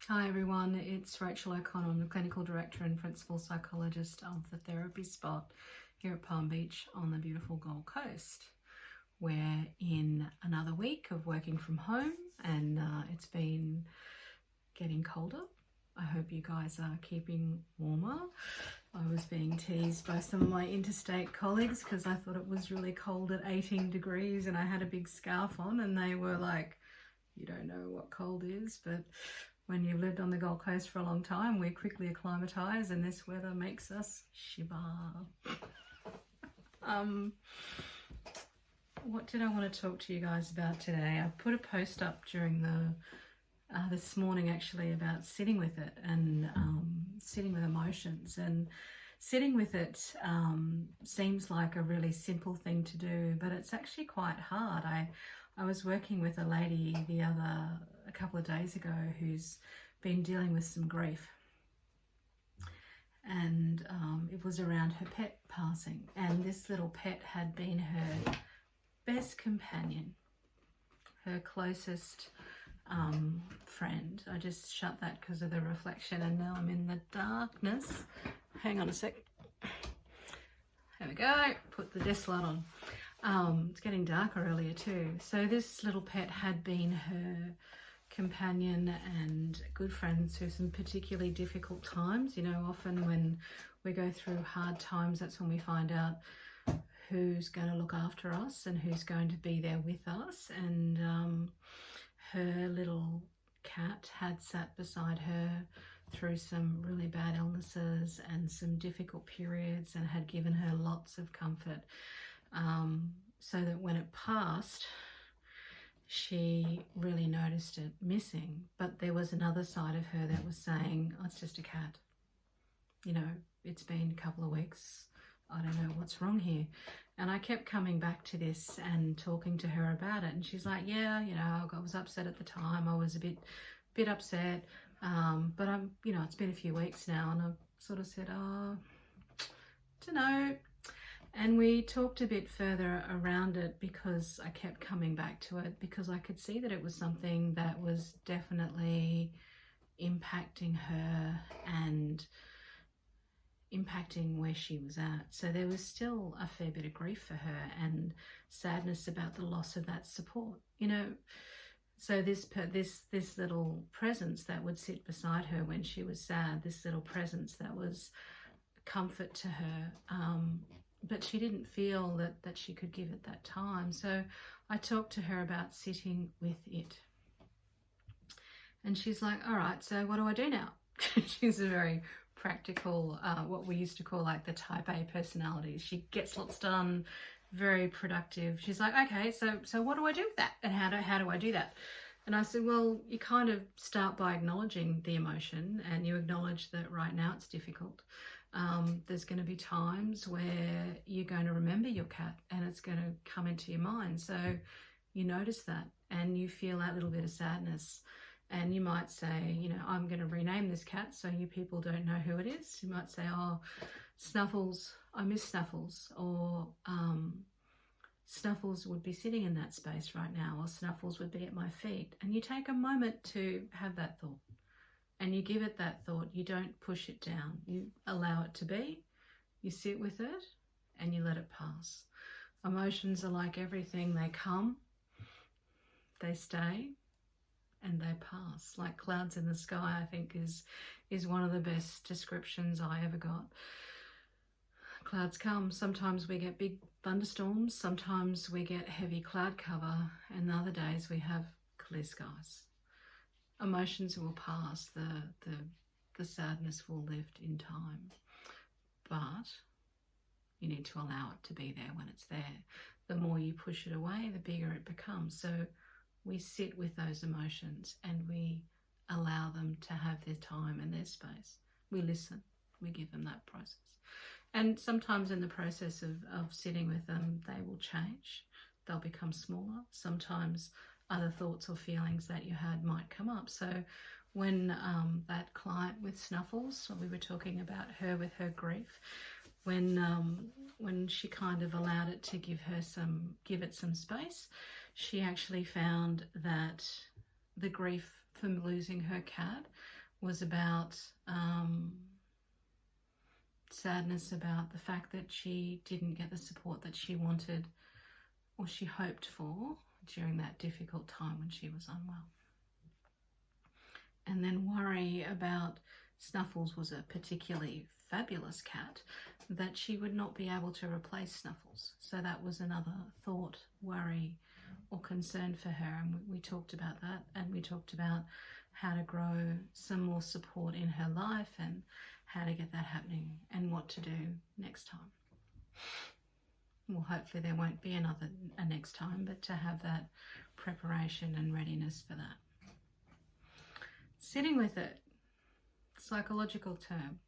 Hi everyone, it's Rachel O'Connor. I'm the Clinical Director and Principal Psychologist of the Therapy Spot here at Palm Beach on the beautiful Gold Coast. We're in another week of working from home and it's been getting colder. I hope you guys are keeping warmer. I was being teased by some of my interstate colleagues because I thought it was really cold at 18 degrees and I had a big scarf on, and they were like, you don't know what cold is, but when you've lived on the Gold Coast for a long time, we quickly acclimatise and this weather makes us shiver. What did I want to talk to you guys about today? I put a post up during this morning actually about sitting with it and sitting with emotions. And sitting with it seems like a really simple thing to do, but it's actually quite hard. I was working with a lady a couple of days ago who's been dealing with some grief, and it was around her pet passing, and this little pet had been her best companion, her closest friend. I just shut that because of the reflection, and now I'm in the darkness. Hang on a sec. There we go. Put the desk light on. It's getting darker earlier too. So this little pet had been her companion and good friends through some particularly difficult times. You know, often when we go through hard times, that's when we find out who's going to look after us and who's going to be there with us. And her little cat had sat beside her through some really bad illnesses and some difficult periods and had given her lots of comfort. So that when it passed, she really noticed it missing. But there was another side of her that was saying, oh, it's just a cat. You know, it's been a couple of weeks. I don't know what's wrong here. And I kept coming back to this and talking to her about it. And she's like, yeah, you know, I was upset at the time. I was a bit upset. But it's been a few weeks now. And I sort of said, oh, I don't know. And we talked a bit further around it because I kept coming back to it because I could see that it was something that was definitely impacting her and impacting where she was at. So there was still a fair bit of grief for her and sadness about the loss of that support, you know. So this little presence that would sit beside her when she was sad, this little presence that was comfort to her, but she didn't feel that she could give it that time. So I talked to her about sitting with it. And she's like, all right, so what do I do now? She's a very practical, what we used to call like the type A personality. She gets lots done, very productive. She's like, okay, so what do I do with that? And how do I do that? And I said, well, you kind of start by acknowledging the emotion, and you acknowledge that right now it's difficult. There's going to be times where you're going to remember your cat and it's going to come into your mind. So you notice that and you feel that little bit of sadness. And you might say, you know, I'm going to rename this cat so you people don't know who it is. You might say, oh, Snuffles, I miss Snuffles. Or Snuffles would be sitting in that space right now, or Snuffles would be at my feet. And you take a moment to have that thought. And you give it that thought. You don't push it down. You allow it to be. You sit with it and you let it pass. Emotions are like everything. They come, they stay, and they pass. Like clouds in the sky, I think is one of the best descriptions I ever got. Clouds come. Sometimes we get big thunderstorms. Sometimes we get heavy cloud cover. And other days we have clear skies. Emotions will pass, the sadness will lift in time, but you need to allow it to be there when it's there. The more you push it away, the bigger it becomes. So we sit with those emotions and we allow them to have their time and their space. We listen, we give them that process. And sometimes in the process of sitting with them, they will change. They'll become smaller. Sometimes other thoughts or feelings that you had might come up. So when that client with Snuffles, we were talking about her with her grief, when she kind of allowed it to give it some space, she actually found that the grief for losing her cat was about sadness about the fact that she didn't get the support that she wanted or she hoped for during that difficult time when she was unwell. And then worry about Snuffles was a particularly fabulous cat, that she would not be able to replace Snuffles. So that was another thought, worry or concern for her, and we talked about that, and we talked about how to grow some more support in her life and how to get that happening and what to do next time. Well, hopefully there won't be a next time, but to have that preparation and readiness for that. Sitting with it, psychological term.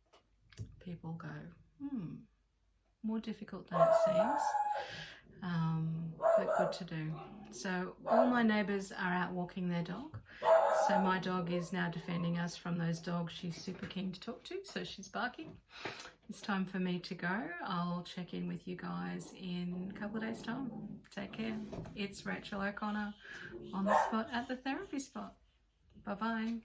People go, more difficult than it seems, but good to do. So all my neighbours are out walking their dog. So my dog is now defending us from those dogs she's super keen to talk to, so she's barking. It's time for me to go. I'll check in with you guys in a couple of days' time. Take care. It's Rachel O'Connor on the spot at the therapy spot. Bye-bye.